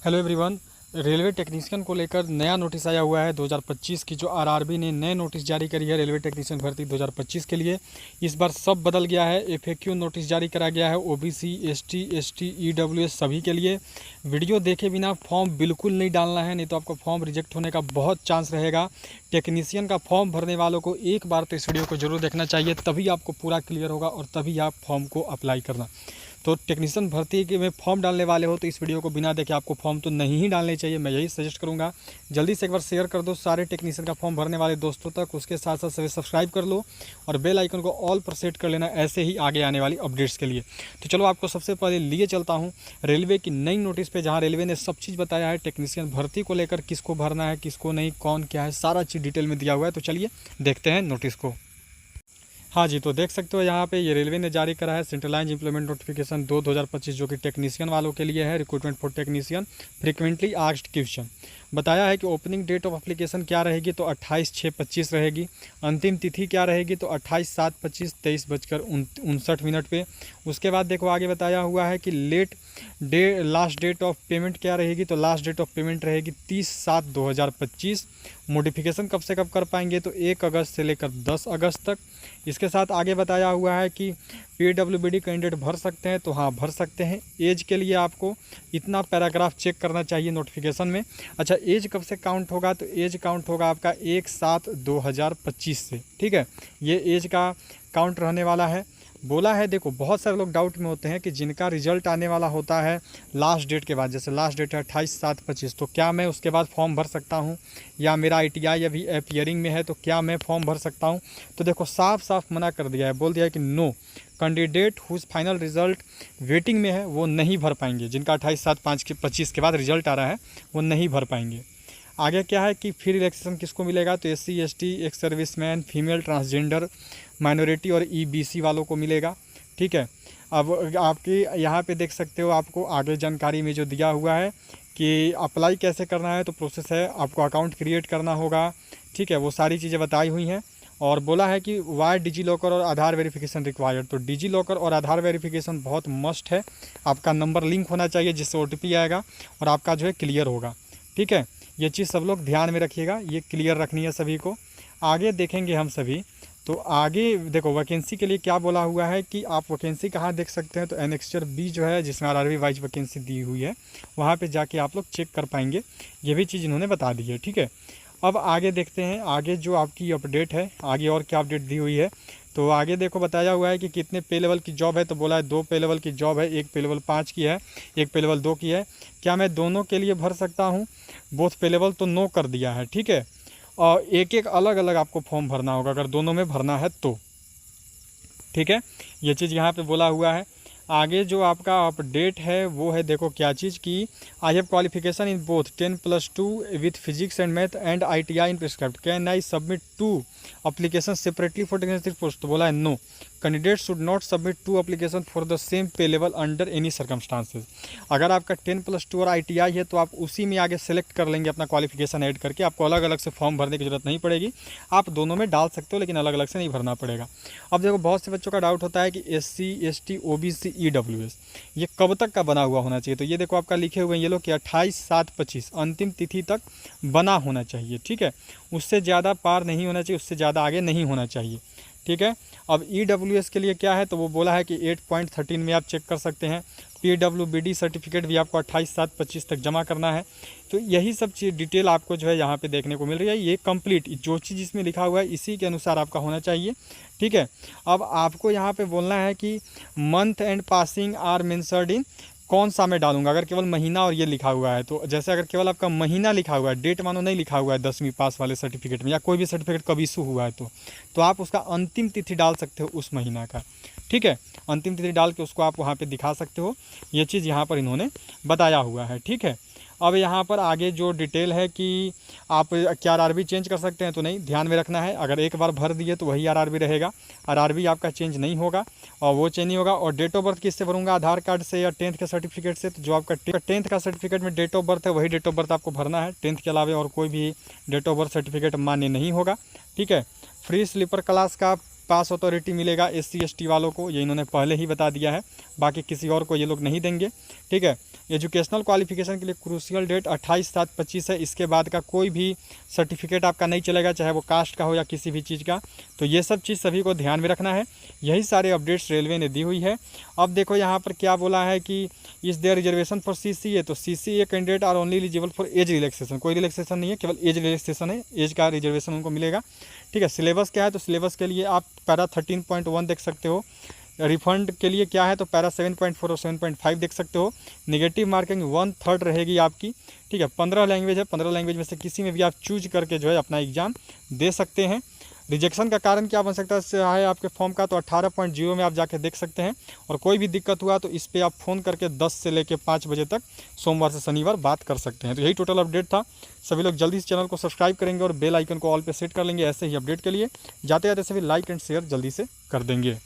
Hello everyone. Railway technician को लेकर नया नोटिस आया हुआ है 2025 की, जो आरआरबी ने नए नोटिस जारी करी है रेलवे टेक्नीशियन भर्ती 2025 के लिए। इस बार सब बदल गया है। एफएक्यू नोटिस जारी करा गया है ओबीसी, एसटी, एसटी, ईडब्ल्यूएस सभी के लिए। वीडियो देखे बिना फॉर्म बिल्कुल नहीं डालना है, नहीं तो आपको फॉर्म रिजेक्ट होने का बहुत चांस रहेगा। टेक्नीशियन का फॉर्म भरने वालों को एक बार तो इस वीडियो को जरूर देखना चाहिए, तभी आपको पूरा क्लियर होगा और तभी आप फॉर्म को अप्लाई करना। तो टेक्नीशियन भर्ती के में फॉर्म डालने वाले हो तो इस वीडियो को बिना देखे आपको फॉर्म तो नहीं ही डालने चाहिए, मैं यही सजेस्ट करूंगा। जल्दी से एक बार शेयर कर दो सारे टेक्नीशियन का फॉर्म भरने वाले दोस्तों तक। उसके साथ साथ सभी सब्सक्राइब कर लो और बेल आइकन को ऑल पर सेट कर लेना, ऐसे ही आगे आने वाली अपडेट्स के लिए। तो चलो आपको सबसे पहले लिए चलता हूँ रेलवे की नई नोटिस पे, जहाँ रेलवे ने सब चीज़ बताया है टेक्नीशियन भर्ती को लेकर, किसको भरना है किसको नहीं, कौन क्या है, सारा चीज़ डिटेल में दिया हुआ है। तो चलिए देखते हैं नोटिस को। हाँ जी, तो देख सकते हो यहाँ पे ये रेलवे ने जारी करा है सेंट्रलाइज इंप्लीमेंट नोटिफिकेशन 2025, जो कि टेक्नीशियन वालों के लिए है। Recruitment for technician frequently asked question. बताया है कि ओपनिंग डेट ऑफ एप्लीकेशन क्या रहेगी, तो 28/6/25 रहेगी। अंतिम तिथि क्या रहेगी, तो 28/7/25 23:59 पे। उसके बाद देखो आगे बताया हुआ है कि लास्ट डेट ऑफ पेमेंट क्या रहेगी, तो लास्ट डेट ऑफ पेमेंट रहेगी 30/7/2025। मॉडिफिकेशन कब से कब कर पाएंगे, तो 1 अगस्त से लेकर 10 अगस्त तक। इसके साथ आगे बताया हुआ है कि पीडब्ल्यूबीडी कैंडिडेट भर सकते हैं, तो हाँ भर सकते हैं। एज के लिए आपको इतना पैराग्राफ चेक करना चाहिए नोटिफिकेशन में। अच्छा, एज कब से काउंट होगा, तो एज काउंट होगा आपका 1/7/2025 से। ठीक है, ये एज का काउंट रहने वाला है। बोला है, देखो बहुत सारे लोग डाउट में होते हैं कि जिनका रिजल्ट आने वाला होता है लास्ट डेट के बाद, जैसे लास्ट डेट है 28/7/25, तो क्या मैं उसके बाद फॉर्म भर सकता हूं, या मेरा आईटीआई अभी अपीयरिंग में है तो क्या मैं फॉर्म भर सकता हूं। तो देखो साफ साफ मना कर दिया है, बोल दिया है कि no, candidate whose final result waiting में है वो नहीं भर पाएंगे। जिनका 28/7/25 के बाद रिजल्ट आ रहा है वो नहीं भर पाएंगे। आगे क्या है कि फिर रिलैक्सेशन किसको मिलेगा, तो SC, ST, ex serviceman, female, transgender, minority और ईबीसी वालों को मिलेगा। ठीक है, अब आपकी यहाँ पे देख सकते हो, आपको आगे जानकारी में जो दिया हुआ है कि अप्लाई कैसे करना है, तो प्रोसेस है आपको अकाउंट क्रिएट करना होगा। ठीक है, वो सारी चीज़ें बताई हुई हैं। और बोला है कि वाई डिजी लॉकर और आधार वेरिफिकेशन रिक्वायर्ड, तो डिजी लॉकर और आधार वेरिफिकेशन बहुत मस्ट है। आपका नंबर लिंक होना चाहिए जिससे ओटीपी आएगा और आपका जो है क्लियर होगा। ठीक है, ये चीज़ सब लोग ध्यान में रखिएगा, ये क्लियर रखनी है सभी को। आगे देखेंगे हम सभी, तो आगे देखो वैकेंसी के लिए क्या बोला हुआ है कि आप वैकेंसी कहाँ देख सकते हैं, तो एनेक्स्चर बी जो है जिसमें आरआरबी वाइज वैकेंसी दी हुई है, वहाँ पे जाके आप लोग चेक कर पाएंगे। ये भी चीज़ इन्होंने बता दी है। ठीक है, अब आगे देखते हैं आगे जो आपकी अपडेट है, आगे और क्या अपडेट दी हुई है। तो आगे देखो बताया हुआ है कि कितने पे लेवल की जॉब है, तो बोला है 2 पे लेवल की जॉब है, एक पे लेवल 5 की है, एक पे लेवल 2 की है। क्या मैं दोनों के लिए भर सकता हूँ, बोथ पे लेवल, तो नो कर दिया है। ठीक है, और एक एक अलग अलग आपको फॉर्म भरना होगा अगर दोनों में भरना है तो। ठीक है, ये चीज़ यहाँ पे बोला हुआ है। आगे जो आपका अपडेट है वो है, देखो क्या चीज़ की, I have qualification in both 10+2 with physics and math and ITI in prescribed, can I submit 2 applications separately for technical post, तो बोला है no, candidate should not submit 2 applications for the same pay level under any circumstances. अगर आपका 10+2 और ITI है तो आप उसी में आगे सेलेक्ट कर लेंगे अपना क्वालिफिकेशन ऐड करके, आपको अलग अलग से फॉर्म भरने की जरूरत नहीं पड़ेगी। आप दोनों में डाल सकते हो लेकिन अलग अलग से नहीं भरना पड़ेगा। अब देखो बहुत से बच्चों का डाउट होता है कि SC, ST, OBC, EWS ये कब तक का बना हुआ होना चाहिए, तो ये देखो आपका लिखे हुए हैं ये लोग कि 28/7/25 अंतिम तिथि तक बना होना चाहिए। ठीक है, उससे ज़्यादा पार नहीं होना चाहिए, उससे ज़्यादा आगे नहीं होना चाहिए। ठीक है, अब EWS के लिए क्या है, तो वो बोला है कि 8.13 में आप चेक कर सकते हैं। PWBD सर्टिफिकेट भी आपको 28/7/25 तक जमा करना है। तो यही सब चीज़ डिटेल आपको जो है यहाँ पे देखने को मिल रही है। ये कंप्लीट जो चीज़ इसमें लिखा हुआ है इसी के अनुसार आपका होना चाहिए। ठीक है, अब आपको यहाँ पे बोलना है कि month and passing are mentioned in, कौन सा मैं डालूंगा। अगर केवल महीना और ये लिखा हुआ है, तो जैसे अगर केवल आपका महीना लिखा हुआ है, डेट मानो नहीं लिखा हुआ है 10वीं पास वाले सर्टिफिकेट में, या कोई भी सर्टिफिकेट कब इशू हुआ है, तो आप उसका अंतिम तिथि डाल सकते हो उस महीना का। ठीक है, अंतिम तिथि डाल के उसको आप वहाँ पे दिखा सकते हो। ये चीज़ यहाँ पर इन्होंने बताया हुआ है। ठीक है, अब यहाँ पर आगे जो डिटेल है कि आप क्या आरआरबी चेंज कर सकते हैं, तो नहीं, ध्यान में रखना है। अगर एक बार भर दिए तो वही आरआरबी रहेगा, आरआरबी आपका चेंज नहीं होगा और वो चेंज नहीं होगा। और डेट ऑफ बर्थ किससे भरूंगा, आधार कार्ड से या 10th के सर्टिफिकेट से। तो जो आपका 10th का सर्टिफिकेट में डेट ऑफ बर्थ है वही डेट ऑफ बर्थ आपको भरना है, 10th के अलावा और कोई भी डेट ऑफ बर्थ सर्टिफिकेट मान्य नहीं होगा। ठीक है, फ्री स्लीपर क्लास का पास अथॉरिटी मिलेगा SC ST वालों को, ये इन्होंने पहले ही बता दिया है, बाकी किसी और को ये लोग नहीं देंगे। ठीक है, एजुकेशनल क्वालिफिकेशन के लिए क्रूशियल डेट 28/7/25 है। इसके बाद का कोई भी सर्टिफिकेट आपका नहीं चलेगा, चाहे वो कास्ट का हो या किसी भी चीज़ का। तो ये सब चीज़ सभी को ध्यान में रखना है। यही सारे अपडेट्स रेलवे ने दी हुई है। अब देखो यहाँ पर क्या बोला है कि is there reservation for CCA, तो CCA candidate are only eligible for age relaxation. कोई रिलैक्सेशन नहीं है, केवल एज रिलैक्सेशन है, एज का रिजर्वेशन उनको मिलेगा। ठीक है, सिलेबस क्या है, तो सिलेबस के लिए आप पैरा 13.1 देख सकते हो। रिफंड के लिए क्या है, तो पैरा 7.4 और 7.5 देख सकते हो। नेगेटिव मार्किंग 1/3 रहेगी आपकी। ठीक है, 15 लैंग्वेज है, 15 लैंग्वेज में से किसी में भी आप चूज करके जो है अपना एग्ज़ाम दे सकते हैं। रिजेक्शन का कारण क्या बन सकता है आपके फॉर्म का, तो 18.0 में आप जाके देख सकते हैं। और कोई भी दिक्कत हुआ तो इस पर आप फ़ोन करके 10 से लेकर 5 बजे तक सोमवार से शनिवार बात कर सकते हैं। तो यही टोटल अपडेट था। सभी लोग जल्दी से चैनल को सब्सक्राइब करेंगे और बेल आइकन को ऑल पे सेट कर लेंगे ऐसे ही अपडेट के लिए। जाते जाते सभी लाइक एंड शेयर जल्दी से कर देंगे।